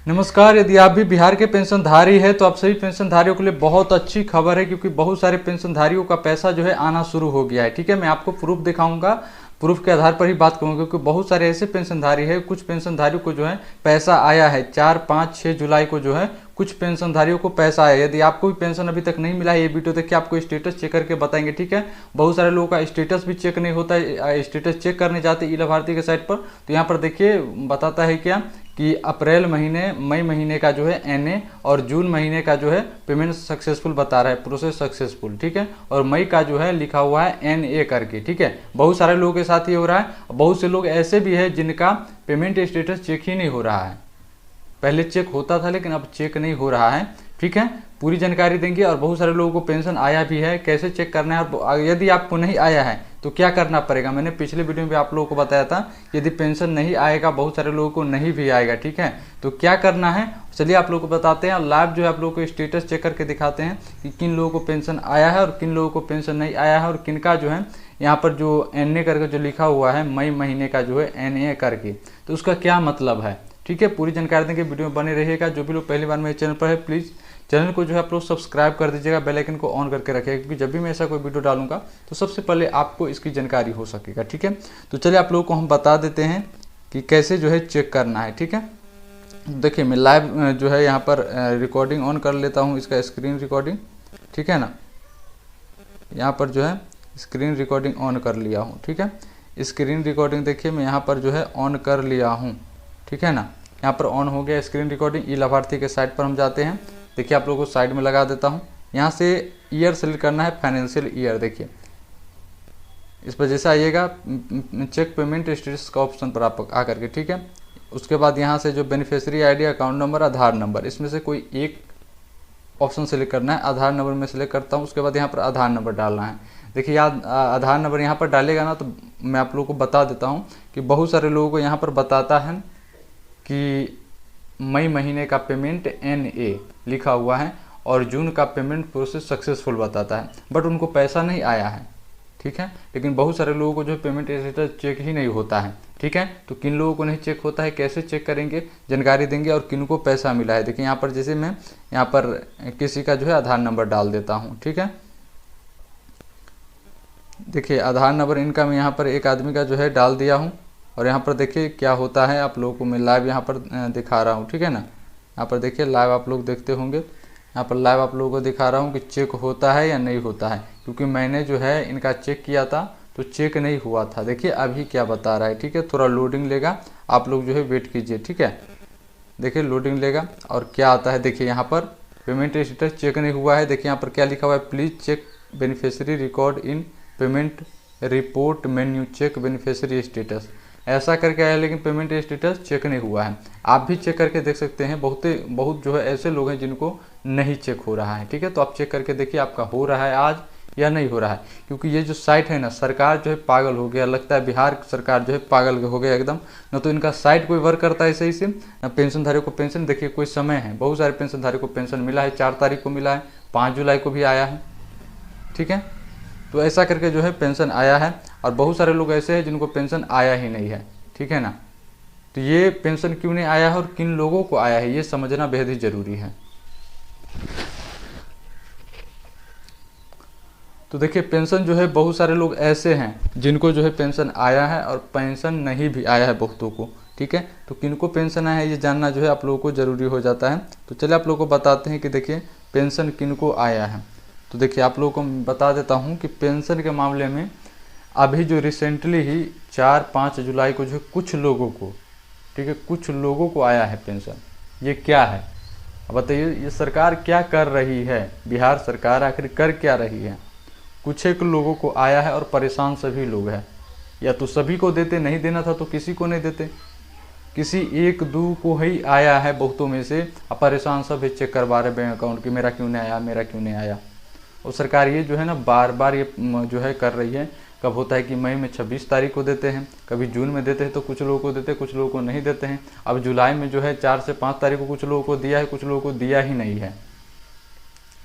नमस्कार। यदि आप भी बिहार के पेंशनधारी हैं तो आप सभी पेंशनधारियों के लिए बहुत अच्छी खबर है, क्योंकि बहुत सारे पेंशनधारियों का पैसा जो है आना शुरू हो गया है। ठीक है, मैं आपको प्रूफ दिखाऊंगा, प्रूफ के आधार पर ही बात करूंगा, क्योंकि बहुत सारे ऐसे पेंशनधारी है, कुछ पेंशनधारियों को जो है पैसा आया है 4, 5, 6 जुलाई को जो है कुछ पेंशनधारियों को पैसा आया। यदि आपको भी पेंशन अभी तक नहीं मिला है, ये वीडियो देखिए, आपको स्टेटस चेक करके बताएंगे। ठीक है, बहुत सारे लोगों का स्टेटस भी चेक नहीं होता है, स्टेटस चेक करने जाते ई लाभार्थी के साइट पर, तो यहाँ पर देखिए बताता है क्या कि अप्रैल महीने, मई महीने का जो है एनए और जून महीने का जो है पेमेंट सक्सेसफुल बता रहा है, प्रोसेस सक्सेसफुल। ठीक है, और मई का जो है लिखा हुआ है एनए करके। ठीक है, बहुत सारे लोगों के साथ ये हो रहा है। बहुत से लोग ऐसे भी है जिनका पेमेंट स्टेटस चेक ही नहीं हो रहा है, पहले चेक होता था लेकिन अब चेक नहीं हो रहा है। ठीक है, पूरी जानकारी देंगे। और बहुत सारे लोगों को पेंशन आया भी है, कैसे चेक करना है, और यदि आपको नहीं आया है तो क्या करना पड़ेगा। मैंने पिछले वीडियो में भी आप लोगों को बताया था, यदि पेंशन नहीं आएगा, बहुत सारे लोगों को नहीं भी आएगा। ठीक है, तो क्या करना है, चलिए आप लोगों को बताते हैं। लाइव जो है आप लोगों को स्टेटस चेक करके दिखाते हैं कि किन लोगों को पेंशन आया है और किन लोगों को पेंशन नहीं आया है, और किनका जो है यहाँ पर जो एनए करके जो लिखा हुआ है मई महीने का जो है एनए करके, तो उसका क्या मतलब है। ठीक है, पूरी जानकारी देंगे, वीडियो में बने रहिएगा। जो भी लोग पहली बार मेरे चैनल पर है, प्लीज़ चैनल को जो है आप लोग सब्सक्राइब कर दीजिएगा, बेल आइकन को ऑन करके रखिएगा, क्योंकि जब भी मैं ऐसा कोई वीडियो डालूंगा तो सबसे पहले आपको इसकी जानकारी हो सकेगा। ठीक है, तो चलिए आप लोगों को हम बता देते हैं कि कैसे जो है चेक करना है। ठीक है, देखिए मैं लाइव जो है यहाँ पर रिकॉर्डिंग ऑन कर लेता हूँ, इसका स्क्रीन रिकॉर्डिंग। ठीक है ना, यहाँ पर जो है स्क्रीन रिकॉर्डिंग ऑन कर लिया हूँ। ठीक है, स्क्रीन रिकॉर्डिंग देखिए मैं यहाँ पर जो है ऑन कर लिया हूँ। ठीक है ना, यहाँ पर ऑन हो गया स्क्रीन रिकॉर्डिंग। ई लाभार्थी के साइट पर हम जाते हैं। देखिए आप लोगों को साइड में लगा देता हूँ, यहाँ से ईयर सेलेक्ट करना है, फाइनेंशियल ईयर। देखिए इस पर जैसे आइएगा चेक पेमेंट स्टेटस का ऑप्शन पर आप आकर के। ठीक है, उसके बाद यहाँ से जो बेनिफिशियरी आईडी, अकाउंट नंबर, आधार नंबर, इसमें से कोई एक ऑप्शन सेलेक्ट करना है। आधार नंबर में सेलेक्ट करता हूँ, उसके बाद यहाँ पर आधार नंबर डालना है। देखिए याद आधार नंबर यहाँ पर डालेगा ना, तो मैं आप लोगों को बता देता हूँ कि बहुत सारे लोगों को यहाँ पर बताता है कि मई महीने का पेमेंट एनए लिखा हुआ है और जून का पेमेंट प्रोसेस सक्सेसफुल बताता है, बट उनको पैसा नहीं आया है। ठीक है, लेकिन बहुत सारे लोगों को जो पेमेंट स्टेटस चेक ही नहीं होता है। ठीक है, तो किन लोगों को नहीं चेक होता है, कैसे चेक करेंगे, जानकारी देंगे, और किन को पैसा मिला है। देखिए यहाँ पर जैसे मैं यहाँ पर किसी का जो है आधार नंबर डाल देता हूँ। ठीक है, देखिए आधार नंबर इनका मैं यहाँ पर एक आदमी का जो है डाल दिया हूँ, और यहाँ पर देखिए क्या होता है, आप लोगों को मैं लाइव यहाँ पर दिखा रहा हूँ। ठीक है ना, यहाँ पर देखिए लाइव आप लोग देखते होंगे, यहाँ पर लाइव आप लोगों को दिखा रहा हूँ कि चेक होता है या नहीं होता है, क्योंकि मैंने जो है इनका चेक किया था तो चेक नहीं हुआ था। देखिए अभी क्या बता रहा है। ठीक है, थोड़ा लोडिंग लेगा, आप लोग जो है वेट कीजिए। ठीक है, देखिए लोडिंग लेगा और क्या आता है। देखिए यहाँ पर पेमेंट स्टेटस चेक नहीं हुआ है। देखिए यहाँ पर क्या लिखा हुआ है, please check beneficiary record in payment report menu, check beneficiary status, ऐसा करके आया, लेकिन पेमेंट स्टेटस चेक नहीं हुआ है। आप भी चेक करके देख सकते हैं, बहुत जो है ऐसे लोग हैं जिनको नहीं चेक हो रहा है। ठीक है, तो आप चेक करके देखिए आपका हो रहा है आज या नहीं हो रहा है, क्योंकि ये जो साइट है ना, सरकार जो है पागल हो गया, लगता है बिहार सरकार जो है पागल हो गया एकदम। न तो इनका साइट कोई वर्क करता है सही से, न पेंशनधारियों को पेंशन। देखिए कोई समय है, बहुत सारे पेंशनधारियों को पेंशन मिला है, 4 तारीख को मिला है, 5 जुलाई को भी आया है। ठीक है, तो ऐसा करके जो है पेंशन आया है, और बहुत सारे लोग ऐसे हैं जिनको पेंशन आया ही नहीं है। ठीक है ना, तो ये पेंशन क्यों नहीं आया है और किन लोगों को आया है, ये समझना बेहद ही जरूरी है। तो देखिए पेंशन जो है, बहुत सारे लोग ऐसे हैं जिनको जो है पेंशन आया है और पेंशन नहीं भी आया है बहुतों को। ठीक है, तो किनको पेंशन आया है ये जानना जो है आप लोगों को ज़रूरी हो जाता है। तो चलिए आप लोगों को बताते हैं कि देखिए पेंशन किनको आया है। तो देखिए आप लोगों को बता देता हूँ कि पेंशन के मामले में अभी जो रिसेंटली ही 4, 5 जुलाई को जो कुछ लोगों को, ठीक है, कुछ लोगों को आया है पेंशन। ये क्या है, अब बताइए, ये सरकार क्या कर रही है, बिहार सरकार आखिर कर क्या रही है। कुछ एक लोगों को आया है और परेशान सभी लोग हैं। या तो सभी को देते, नहीं देना था तो किसी को नहीं देते, किसी 1-2 को ही आया है बहुतों में से, अब परेशान सब चेक करवा रहे बैंक अकाउंट की, मेरा क्यों नहीं आया, मेरा क्यों नहीं आया। और सरकार ये जो है ना बार बार ये जो है कर रही है। कब होता है कि मई में 26 तारीख को देते हैं, कभी जून में देते हैं, तो कुछ लोगों को देते हैं, कुछ लोगों को नहीं देते हैं। अब जुलाई में जो है 4 से 5 तारीख को कुछ लोगों को दिया है, कुछ लोगों को दिया ही नहीं है।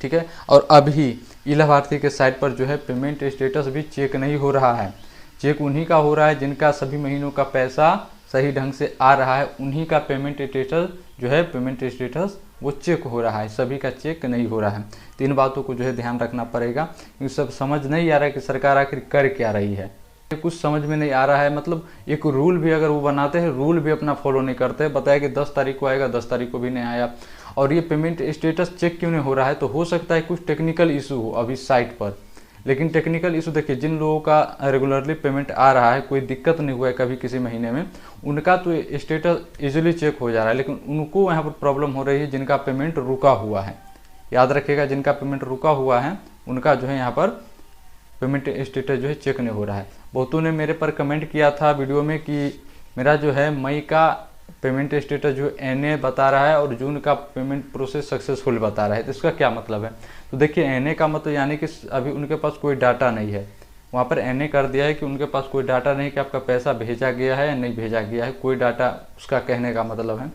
ठीक है, और अभी ई लाभार्थी के साइट पर जो है पेमेंट स्टेटस भी चेक नहीं हो रहा है। चेक उन्हीं का हो रहा है जिनका सभी महीनों का पैसा सही ढंग से आ रहा है उन्हीं का पेमेंट स्टेटस जो है, पेमेंट स्टेटस वो चेक हो रहा है, सभी का चेक नहीं हो रहा है। तो इन बातों को जो है ध्यान रखना पड़ेगा, क्योंकि सब समझ नहीं आ रहा है कि सरकार आखिर कर क्या रही है, कुछ समझ में नहीं आ रहा है। मतलब एक रूल भी अगर वो बनाते हैं, रूल भी अपना फॉलो नहीं करते। बताया कि 10 तारीख को आएगा, 10 तारीख को भी नहीं आया। और ये पेमेंट स्टेटस चेक क्यों नहीं हो रहा है, तो हो सकता है कुछ टेक्निकल इशू हो अभी साइट पर। लेकिन टेक्निकल इशू देखिए, जिन लोगों का रेगुलरली पेमेंट आ रहा है, कोई दिक्कत नहीं हुआ है कभी किसी महीने में, उनका तो स्टेटस इजीली चेक हो जा रहा है। लेकिन उनको यहाँ पर प्रॉब्लम हो रही है जिनका पेमेंट रुका हुआ है। याद रखिएगा, जिनका पेमेंट रुका हुआ है उनका जो है यहाँ पर पेमेंट स्टेटस जो है चेक नहीं हो रहा है। बहुतों ने मेरे पर कमेंट किया था वीडियो में कि मेरा जो है मई का पेमेंट स्टेटस जो NA बता रहा है और जून का पेमेंट प्रोसेस सक्सेसफुल बता रहा है। तो इसका क्या मतलब है? तो देखिए, NA का मतलब यानी कि अभी उनके पास कोई डाटा नहीं है। वहाँ पर NA कर दिया है कि उनके पास कोई डाटा नहीं कि आपका पैसा भेजा गया है या नहीं भेजा गया है, कोई डाटा उसका कहने का मतलब है।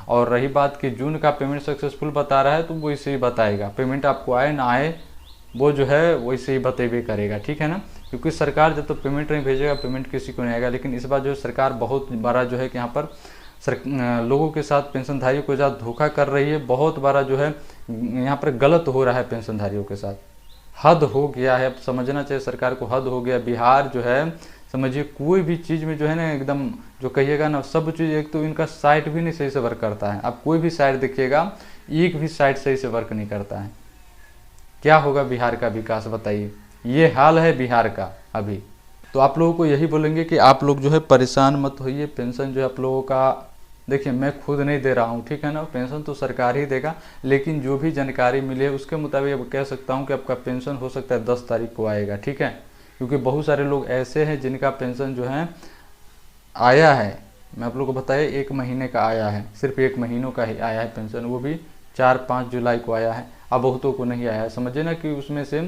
और रही बात कि जून का पेमेंट सक्सेसफुल बता रहा है, तो वो इसे ही बताएगा, पेमेंट आपको आए ना आए वो जो है वैसे ही बतेबे करेगा, ठीक है ना। क्योंकि सरकार जब तो पेमेंट नहीं भेजेगा, पेमेंट किसी को नहीं आएगा। लेकिन इस बार जो है सरकार बहुत बड़ा जो है कि यहाँ पर लोगों के साथ, पेंशनधारियों के साथ धोखा कर रही है। बहुत बड़ा जो है यहाँ पर गलत हो रहा है पेंशनधारियों के साथ, हद हो गया है। अब समझना चाहिए सरकार को, हद हो गया। बिहार जो है समझिए कोई भी चीज़ में जो है ना एकदम जो कहिएगा ना, सब चीज़, एक तो इनका साइट भी नहीं सही से वर्क करता है। आप कोई भी साइट देखिएगा, एक भी साइट सही से वर्क नहीं करता है। क्या होगा बिहार का विकास, बताइए। ये हाल है बिहार का अभी। तो आप लोगों को यही बोलेंगे कि आप लोग जो है परेशान मत होइए। पेंशन जो है आप लोगों का, देखिए मैं खुद नहीं दे रहा हूँ, ठीक है ना, पेंशन तो सरकार ही देगा। लेकिन जो भी जानकारी मिली है उसके मुताबिक अब कह सकता हूँ कि आपका पेंशन हो सकता है 10 तारीख को आएगा, ठीक है। क्योंकि बहुत सारे लोग ऐसे हैं जिनका पेंशन जो है आया है, मैं आप लोगों को बताया 1 महीने का आया है, सिर्फ 1 महीनों का ही आया है पेंशन, वो भी 4-5 जुलाई को आया है। अब बहुतों को नहीं आया है। समझिए ना कि उसमें से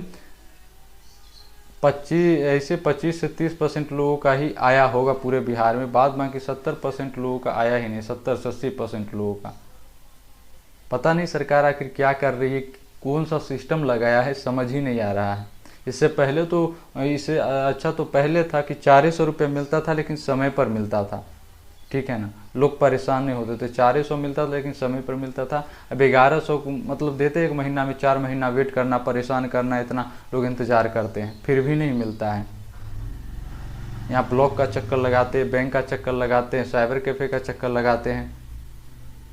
25 से 30% लोगों का ही आया होगा पूरे बिहार में। बाद बाकी 70% लोगों का आया ही नहीं, 70 से 80% लोगों का। पता नहीं सरकार आखिर क्या कर रही है, कौन सा सिस्टम लगाया है, समझ ही नहीं आ रहा है। इससे पहले तो, इससे अच्छा तो पहले था कि 400 रुपये मिलता था लेकिन समय पर मिलता था, ठीक है ना, लोग परेशान नहीं होते थे। 400 मिलता था लेकिन समय पर मिलता था। अब 1100 को मतलब देते 1 महीना में, 4 महीना वेट करना, परेशान करना, इतना लोग इंतज़ार करते हैं, फिर भी नहीं मिलता है। यहाँ ब्लॉक का चक्कर लगाते हैं, बैंक का चक्कर लगाते हैं, साइबर कैफ़े का चक्कर लगाते हैं।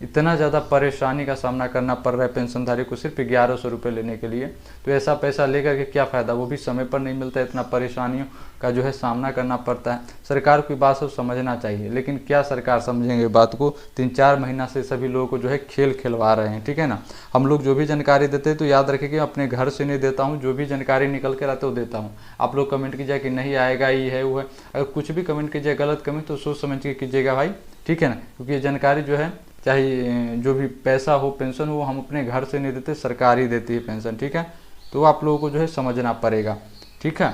इतना ज़्यादा परेशानी का सामना करना पड़ रहा है पेंशनधारी को सिर्फ 1100 रुपये लेने के लिए। तो ऐसा पैसा लेकर के क्या फ़ायदा, वो भी समय पर नहीं मिलता है। इतना परेशानियों का जो है सामना करना पड़ता है। सरकार की बात सब समझना चाहिए, लेकिन क्या सरकार समझेंगे बात को। 3-4 महीना से सभी लोगों को जो है खेल खिलवा रहे हैं, ठीक है ना। हम लोग जो भी जानकारी देते हैं तो याद रखें कि अपने घर से नहीं देता हूँ, जो भी जानकारी निकल कर आते वो देता हूँ। आप लोग कमेंट कीजिए कि नहीं आएगा, ये है वो है। अगर कुछ भी कमेंट कीजिए गलत कमेंट तो सोच समझ के कीजिएगा भाई, ठीक है ना। क्योंकि ये जानकारी जो है, चाहे जो भी पैसा हो, पेंशन हो, हम अपने घर से नहीं देते, सरकार ही देती है पेंशन, ठीक है। तो आप लोगों को जो है समझना पड़ेगा, ठीक है।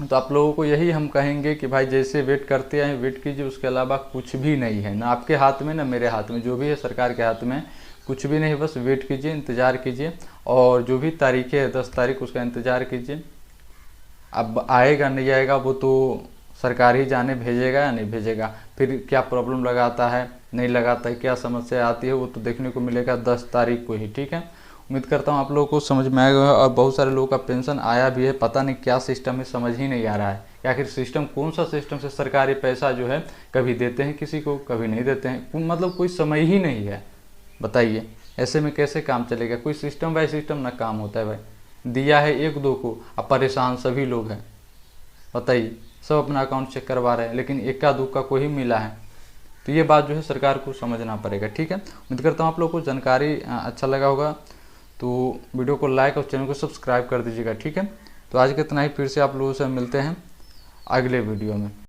तो आप लोगों को यही हम कहेंगे कि भाई जैसे वेट करते हैं वेट कीजिए, उसके अलावा कुछ भी नहीं है, ना आपके हाथ में ना मेरे हाथ में, जो भी है सरकार के हाथ में, कुछ भी नहीं। बस वेट कीजिए, इंतज़ार कीजिए, और जो भी तारीखें है 10 तारीख उसका इंतज़ार कीजिए। अब आएगा नहीं आएगा वो तो सरकार ही जाने, भेजेगा या नहीं भेजेगा, फिर क्या प्रॉब्लम लगाता है नहीं लगाता है, क्या समस्या आती है, वो तो देखने को मिलेगा 10 तारीख को ही, ठीक है। उम्मीद करता हूँ आप लोगों को समझ में आएगा। और बहुत सारे लोगों का पेंशन आया भी है, पता नहीं क्या सिस्टम है, समझ ही नहीं आ रहा है कि आखिर सिस्टम कौन सा सिस्टम से सरकारी पैसा जो है कभी देते हैं किसी को, कभी नहीं देते हैं। मतलब कोई समय ही नहीं है, बताइए ऐसे में कैसे काम चलेगा। कोई सिस्टम बाय सिस्टम ना काम होता है भाई। दिया है 1-2 को, अब परेशान सभी लोग हैं, बताइए। सब अपना अकाउंट चेक करवा रहे हैं, लेकिन 1-2 का कोई मिला है। तो ये बात जो है सरकार को समझना पड़ेगा, ठीक है। उम्मीद करता हूँ आप लोगों को जानकारी अच्छा लगा होगा। तो वीडियो को लाइक और चैनल को सब्सक्राइब कर दीजिएगा, ठीक है। तो आज के इतना ही, फिर से आप लोगों से मिलते हैं अगले वीडियो में।